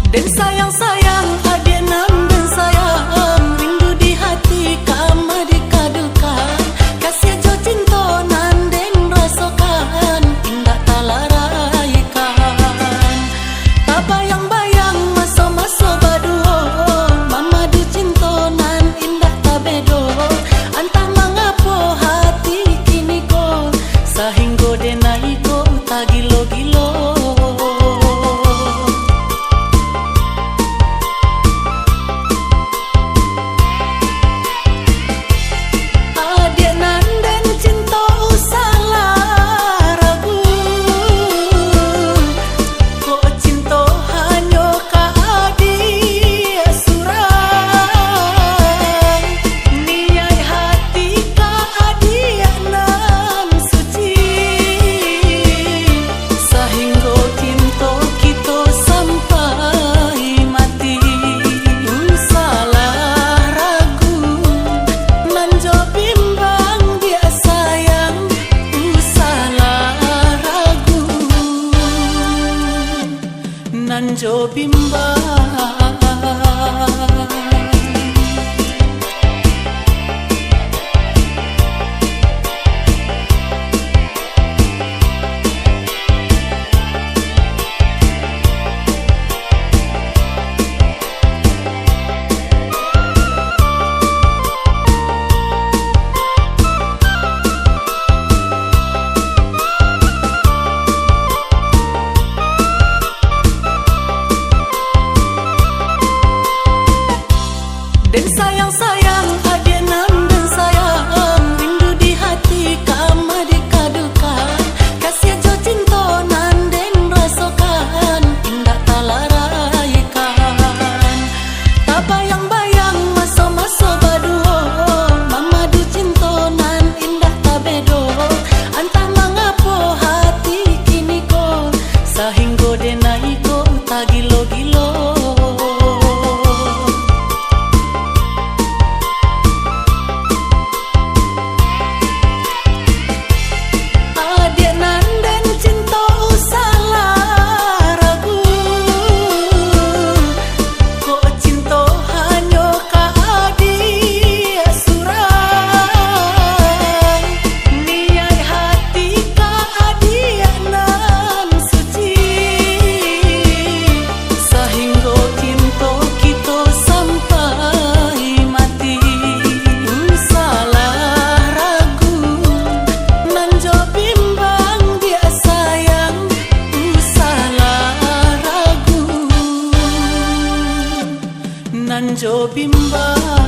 Dan sayang-sayang adenan dan sayang rindu di hati kama dikadukan kasih jo cinta nan den rasakan indah talaraikan tak bayang-bayang masa-masa baduo mama du cinta nan indah tabedo antah mengapo hati kini ko sahingga denai ko tak gilo-gilo. Nanjo bimbang dan sayang-sayang adenan dan sayang rindu di hati kama dikadukan kasih jo cinta nan den rasakan indah talaraikan tak bayang-bayang masa-masa baduo mama du cinta nan indah tabedo antah mengapo hati kini ko sahingga denai ko tak gilo-gilo. Nanjo bimbang